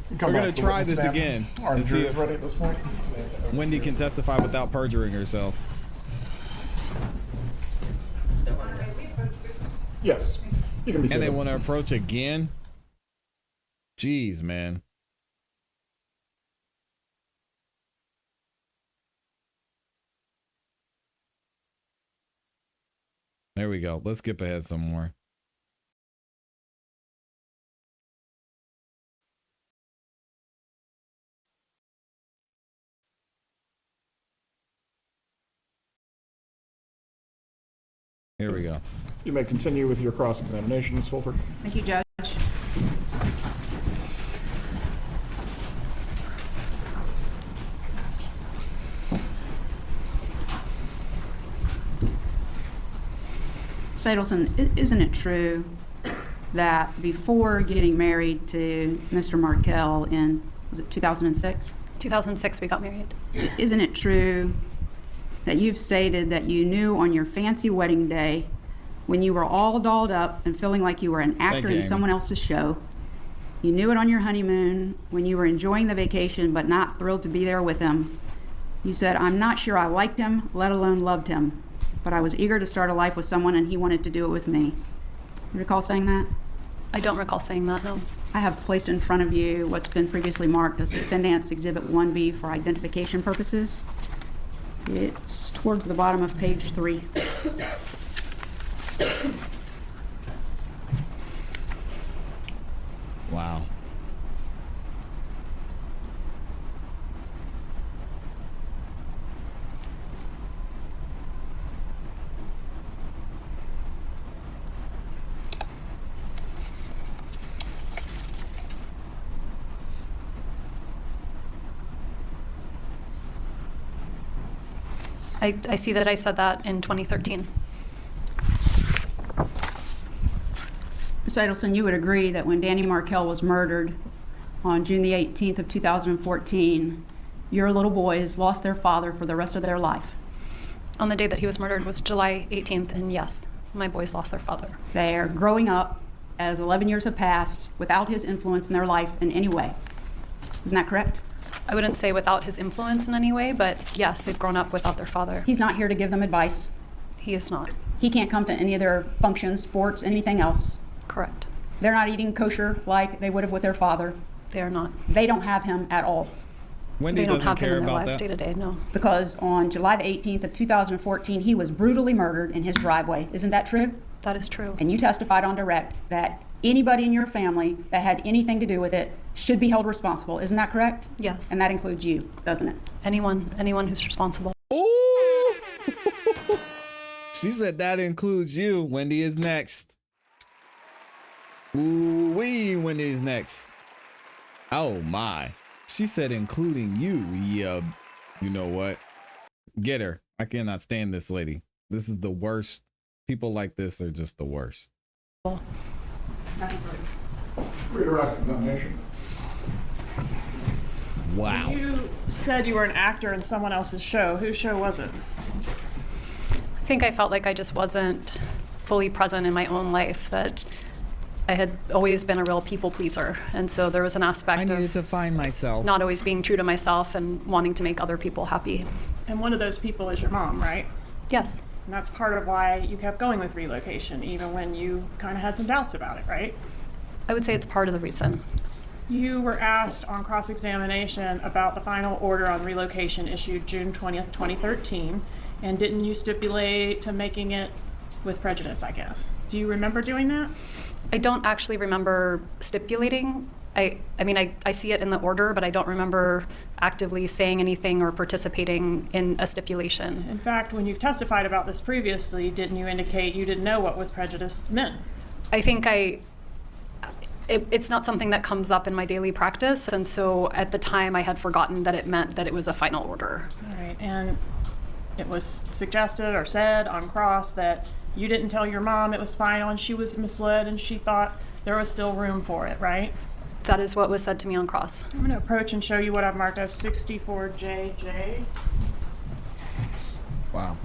We're going to try this again and see if ready at this point. Wendi can testify without perjuring herself. Yes, you can be And they seated. want to approach again? Jeez, man. There we go. Let's skip ahead some more. Here we go. You may continue with your cross-examination, Ms. Fulford. Thank you, Judge. Ms. Adelson, isn't it true that before getting married to Mr. Markell in, was it 2006? 2006 we got married. Isn't it true that you've stated that you knew on your fancy wedding day, when you were all dolled up and feeling like you were an actor in someone else's show, you knew it on your honeymoon when you were enjoying the vacation but not thrilled to be there with him? You said, "I'm not sure I liked him, let alone loved him, but I was eager to start a life with someone and he wanted to do it with me." You recall saying that? I don't recall saying that, no. I have placed in front of you what's been previously marked as Defendant's Exhibit 1B for identification purposes. It's towards the bottom of page 3. Wow. I see that I said that in 2013. Ms. Adelson, you would agree that when Danny Markell was murdered on June the 18th of 2014, your little boys lost their father for the rest of their life. On the day that he was murdered was July 18th, and yes, my boys lost their father. They are growing up as 11 years have passed without his influence in their life in any way. Isn't that correct? I wouldn't say without his influence in any way, but yes, they've grown up without their father. He's not here to give them advice. He is not. He can't come to any of their functions, sports, anything else. Correct. They're not eating kosher like they would have with their father. They are not. They don't have him at all. Wendi They don't doesn't have him care in their about lives that. day to day, no. Because on July the 18th of 2014, he was brutally murdered in his driveway. Isn't that true? That is true. And you testified on direct that anybody in your family that had anything to do with it should be held responsible. Isn't that correct? Yes. And that includes you, doesn't it? Anyone who's responsible. Ooh! She said that includes you. Wendi is next. Ooh, Wendi is next. Oh my. She said including you. Yeah. You know what? Get her. I cannot stand this lady. This is the worst. People like this are just the worst. Redirect examination. Wow. You said you were an actor in someone else's show. Whose show was it? I think I felt like I just wasn't fully present in my own life, that I had always been a real people pleaser. And so there was an aspect I of needed to find myself. not always being true to myself and wanting to make other people happy. And one of those people is your mom, right? Yes. And that's part of why you kept going with relocation, even when you kind of had some doubts about it, right? I would say it's part of the reason. You were asked on cross-examination about the final order on relocation issued June 20th, 2013, and didn't you stipulate to making it with prejudice, I guess? Do you remember doing that? I don't actually remember stipulating. I mean, I see it in the order, but I don't remember actively saying anything or participating in a stipulation. In fact, when you've testified about this previously, didn't you indicate you didn't know what with prejudice meant? I think it's not something that comes up in my daily practice, and so at the time I had forgotten that it meant that it was a final order. All right, and it was suggested or said on cross that you didn't tell your mom it was final and she was misled and she thought there was still room for it, right? That is what was said to me on cross. I'm going to approach and show you what I've marked as 64JJ. Wow.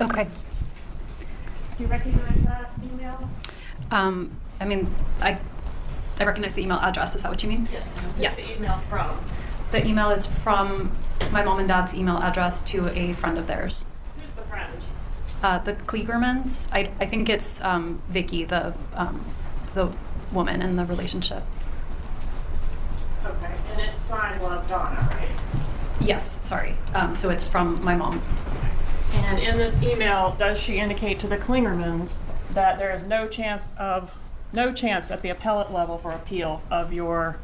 Okay. Do you recognize that email? I mean, I recognize the email address. Is that what you mean? Yes. Who's Yes. the email from? The email is from my mom and dad's email address to a friend of theirs. Who's the friend? The Klegermans. I think it's Vicky, the woman in the relationship. Okay, and it's signed Love Donna, right? Yes, sorry. So it's from my mom. And in this email, does she indicate to the Klingermans that there is no chance at the appellate level for appeal of your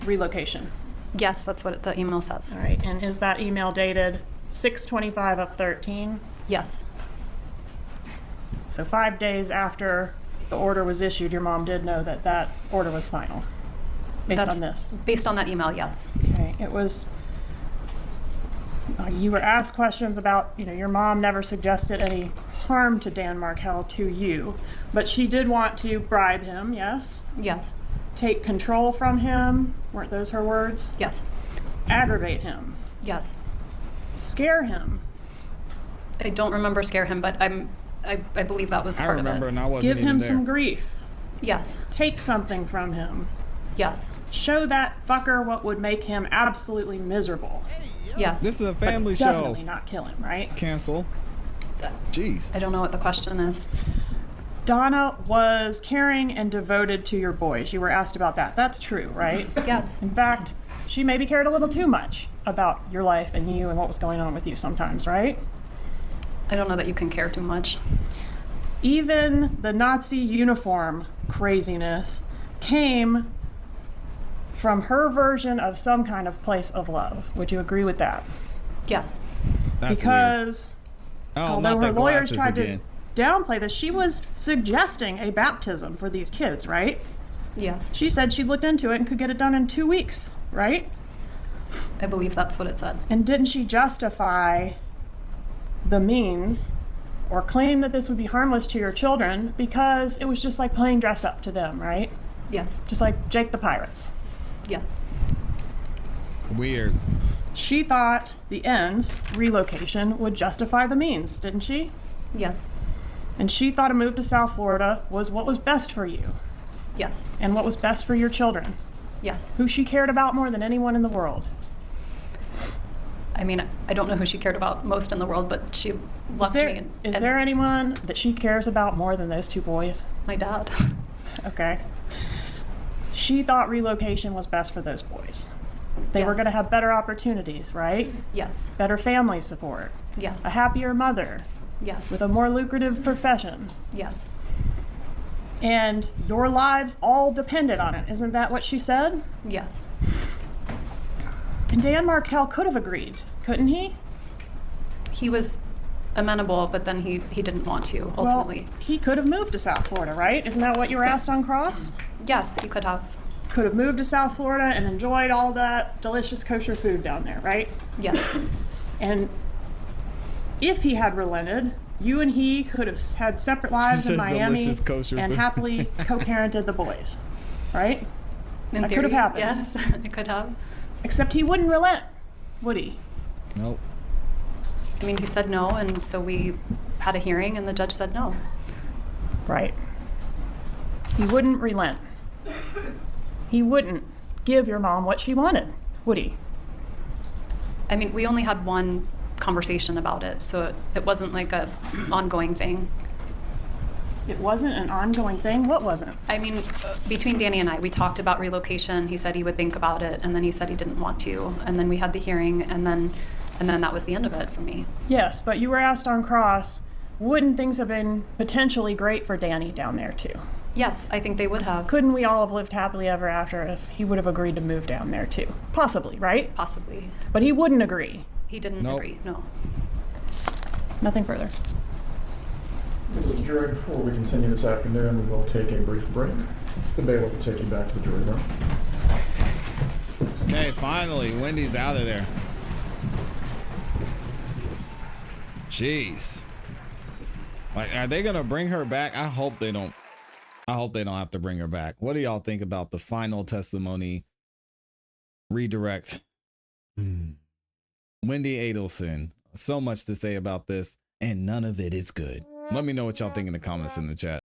relocation? Yes, that's what the email says. All right, and is that email dated 6/25 of 13? Yes. So 5 days after the order was issued, your mom did know that that order was final, based on this? Based on that email, yes. Okay, it was, you were asked questions about, your mom never suggested any harm to Dan Markel to you, but she did want to bribe him, yes? Yes. Take control from him, weren't those her words? Yes. Aggravate him, Yes. scare him, I don't remember scare him, but I believe that was I part remember, of and it. I wasn't give even him there. some grief, Yes. take something from him, Yes. show that fucker what would make him absolutely miserable. Yes. This is a But family show. definitely not kill him, right? Cancel. Jeez. I don't know what the question is. Donna was caring and devoted to your boys. You were asked about that. That's true, right? Yes. In fact, she maybe cared a little too much about your life and you and what was going on with you sometimes, right? I don't know that you can care too much. Even the Nazi uniform craziness came from her version of some kind of place of love. Would you agree with that? Yes. That's weird. Because Oh, although not her the lawyers glasses tried again. to downplay this, she was suggesting a baptism for these kids, right? Yes. She said she looked into it and could get it done in 2 weeks, right? I believe that's what it said. And didn't she justify the means or claim that this would be harmless to your children because it was just like playing dress up to them, right? Yes. Just like Jake the Pirates. Yes. Weird. She thought the ends, relocation, would justify the means, didn't she? Yes. And she thought a move to South Florida was what was best for you Yes. and what was best for your children, Yes. who she cared about more than anyone in the world. I mean, I don't know who she cared about most in the world, but she loves me. Is there anyone that she cares about more than those two boys? My dad. Okay. She thought relocation was best for those boys. They were Yes. going to have better opportunities, right? Yes. Better family support, Yes. a happier mother Yes. with a more lucrative profession. Yes. And your lives all depended on it. Isn't that what she said? Yes. And Dan Markel could have agreed, couldn't he? He was amenable, but then he didn't want to ultimately. Well, he could have moved to South Florida, right? Isn't that what you were asked on cross? Yes, he could have. Could have moved to South Florida and enjoyed all that delicious kosher food down there, right? Yes. And if he had relented, you and he could have had separate lives in said Miami delicious kosher and food. happily co-parented the boys, right? In That theory, could have happened. Yes, it could have. Except he wouldn't relent, would he? Nope. I mean, he said no, and so we had a hearing, and the judge said no. Right. He wouldn't relent. He wouldn't give your mom what she wanted, would he? I mean, we only had one conversation about it, so it wasn't like a ongoing thing. It wasn't an ongoing thing? What wasn't? I mean, between Danny and I, we talked about relocation. He said he would think about it, and then he said he didn't want to, and then we had the hearing, and then that was the end of it for me. Yes, but you were asked on cross, wouldn't things have been potentially great for Danny down there too? Yes, I think they would have. Couldn't we all have lived happily ever after if he would have agreed to move down there too? Possibly, right? Possibly. But he wouldn't agree. He didn't Nope. agree, no. Nothing further. Jury, before we continue this afternoon, we will take a brief break. The bailiff will take you back to the jury room. Okay, finally, Wendy's out of there. Jeez. Like, are they gonna bring her back? I hope they don't. I hope they don't have to bring her back. What do y'all think about the final testimony redirect? Wendi Adelson, So much to say about this, and none of it is good. Let me know what y'all think in the comments in the chat.